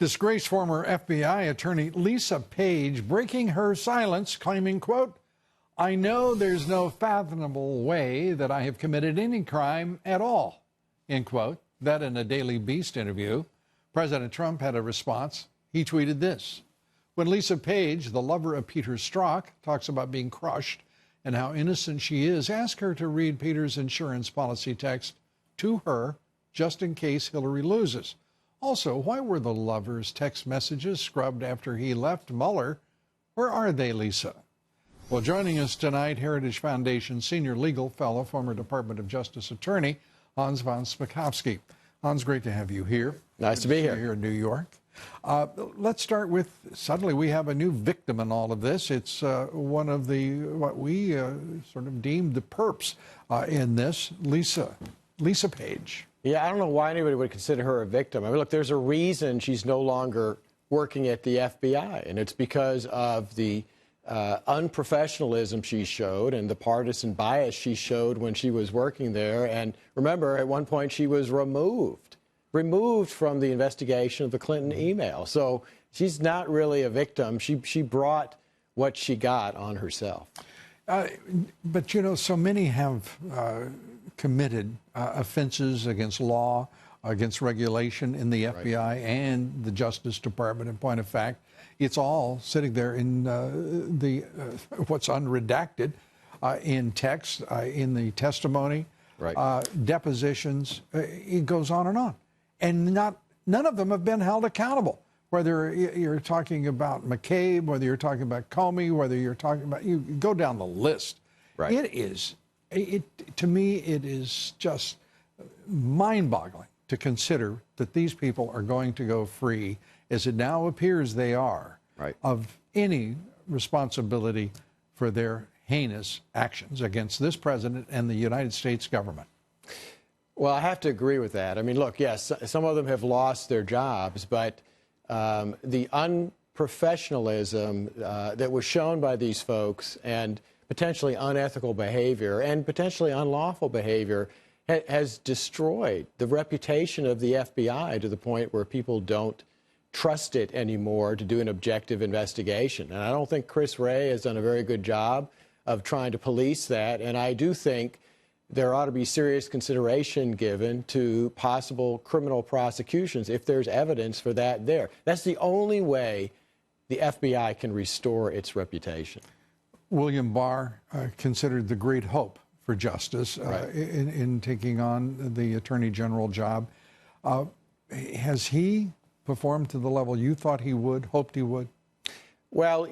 Disgraced former FBI attorney Lisa Page breaking her silence, claiming, quote, "I know there's no fathomable way that I have committed any crime at all," end quote. That in a Daily Beast interview. President Trump had a response. He tweeted this: "When Lisa Page, the lover of Peter Strzok, talks about being crushed and how innocent she is, ask her to read Peter's insurance policy text to her just in case Hillary loses. Also, why were the lovers' text messages scrubbed after he left Mueller? Where are they, Lisa?" Well, joining us tonight, Heritage Foundation Senior Legal Fellow, former Department of Justice Attorney, Hans Von Spakovsky. Hans, great to have you here. Nice to be here in New York. Let's start with, suddenly we have a new victim in all of this. It's one of what we sort of deemed the perps in this, Lisa Page. Yeah, I don't know why anybody would consider her a victim. I mean, look, there's a reason she's no longer working at the FBI, and it's because of the unprofessionalism she showed and the partisan bias she showed when she was working there. And remember, at one point she was removed from the investigation of the Clinton email. So she's not really a victim. She brought what she got on herself. But, you know, so many have committed offenses against law, against regulation in the FBI and the Justice Department. In point of fact, it's all sitting there in what's unredacted, in text, in the testimony, depositions. It goes on. And none of them have been held accountable. Whether you're talking about McCabe, whether you're talking about Comey, whether you're talking about, you go down the list. To me, it is just mind-boggling to consider that these people are going to go free, as it now appears they are, of any responsibility for their heinous actions against this president and the United States government. Well, I have to agree with that. I mean, look, yes, some of them have lost their jobs, but the unprofessionalism that was shown by these folks and potentially unethical behavior and potentially unlawful behavior has destroyed the reputation of the FBI to the point where people don't trust it anymore to do an objective investigation. And I don't think Chris Wray has done a very good job of trying to police that. And I do think there ought to be serious consideration given to possible criminal prosecutions if there's evidence for that there. That's the only way the FBI can restore its reputation. William Barr, considered the great hope for justice in taking on the Attorney General job. Has he performed to the level you thought he would, hoped he would? Well,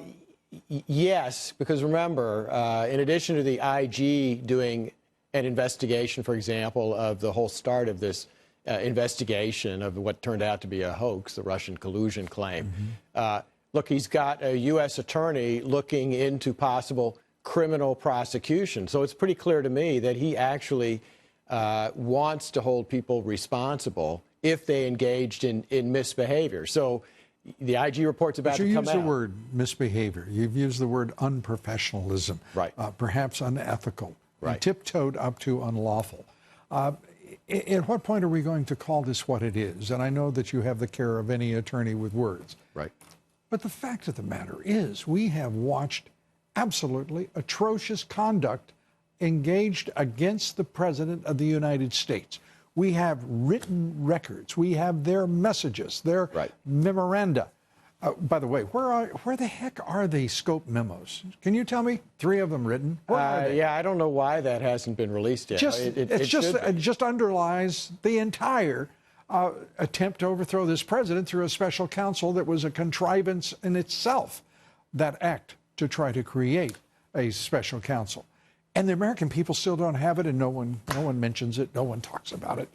yes, because remember, in addition to the IG doing an investigation, for example, of the whole start of this investigation of what turned out to be a hoax, the Russian collusion claim. Look, he's got a U.S. attorney looking into possible criminal prosecution. So it's pretty clear to me that he actually wants to hold people responsible if they engaged in misbehavior. So the IG report's about to come out. You used the word misbehavior. You've used the word unprofessionalism. Perhaps unethical. You tiptoed up to unlawful. At what point are we going to call this what it is? And I know that you have the care of any attorney with words. But the fact of the matter is, we have watched absolutely atrocious conduct engaged against the President of the United States. We have written records. We have their messages, their memoranda. By the way, where the heck are the scope memos? Can you tell me? 3 of them written. Where are they? Yeah, I don't know why that hasn't been released yet. It just underlies the entire attempt to overthrow this president through a special counsel that was a contrivance in itself, that act to try to create a special counsel. And the American people still don't have it, and no one mentions it, no one talks about it.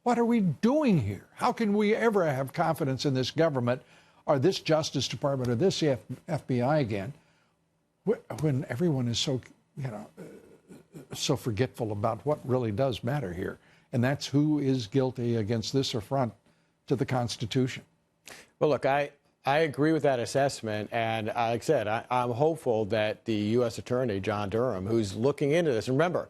What are we doing here? How can we ever have confidence in this government or this Justice Department or this FBI again when everyone is so, so forgetful about what really does matter here? And that's who is guilty against this affront to the Constitution. Well, look, I agree with that assessment. And like I said, I'm hopeful that the U.S. Attorney, John Durham, who's looking into this, and remember,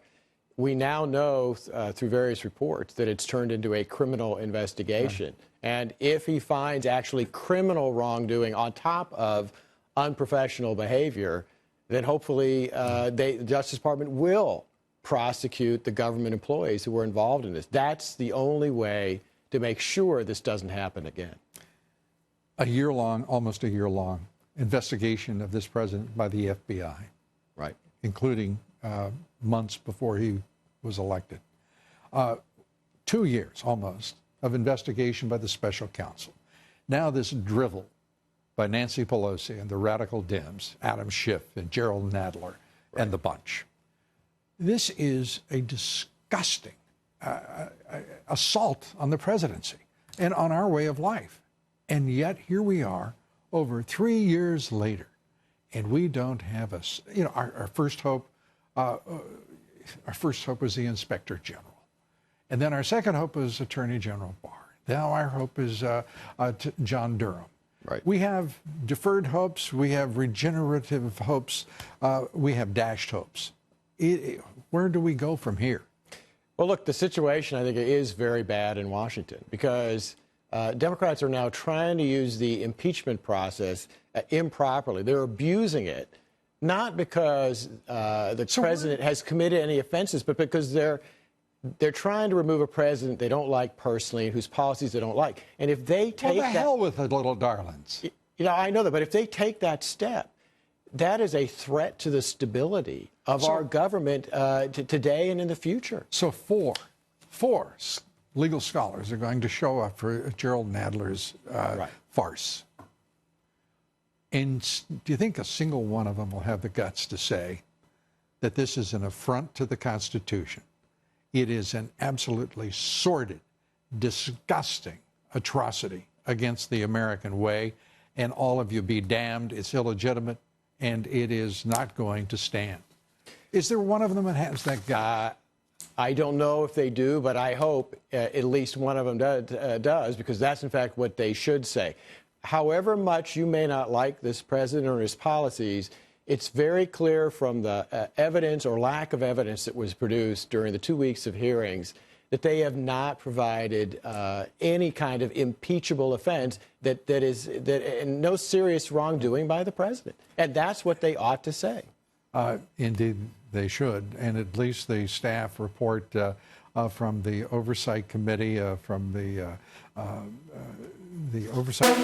we now know through various reports that it's turned into a criminal investigation. And if he finds actually criminal wrongdoing on top of unprofessional behavior, then hopefully the Justice Department will prosecute the government employees who were involved in this. That's the only way to make sure this doesn't happen again. A year-long, almost a year-long investigation of this president by the FBI. Right. Including months before he was elected. 2 years, almost, of investigation by the special counsel. Now this drivel by Nancy Pelosi and the radical Dems, Adam Schiff and Gerald Nadler and the bunch. This is a disgusting assault on the presidency and on our way of life. And yet here we are over 3 years later, and we don't have a, our first hope was the Inspector General. And then our second hope was Attorney General Barr. Now our hope is John Durham. Right. We have deferred hopes, we have regenerative hopes, we have dashed hopes. Where do we go from here? Well, look, the situation, I think, is very bad in Washington because Democrats are now trying to use the impeachment process improperly. They're abusing it, not because the president has committed any offenses, but because they're trying to remove a president they don't like personally, whose policies they don't like. And if they take the hell with the little darlings. I know that, but if they take that step, that is a threat to the stability of our government today and in the future. So four legal scholars are going to show up for Gerald Nadler's farce. And do you think a single one of them will have the guts to say that this is an affront to the Constitution? It is an absolutely sordid, disgusting atrocity against the American way, and all of you be damned, it's illegitimate, and it is not going to stand. Is there one of them that has that gut? I don't know if they do, but I hope at least one of them does, because that's, in fact, what they should say. However much you may not like this president or his policies, it's very clear from the evidence or lack of evidence that was produced during the 2 weeks of hearings that they have not provided any kind of impeachable offense and no serious wrongdoing by the president. And that's what they ought to say. Indeed, they should. And at least the staff report from the Oversight Committee, from the Oversight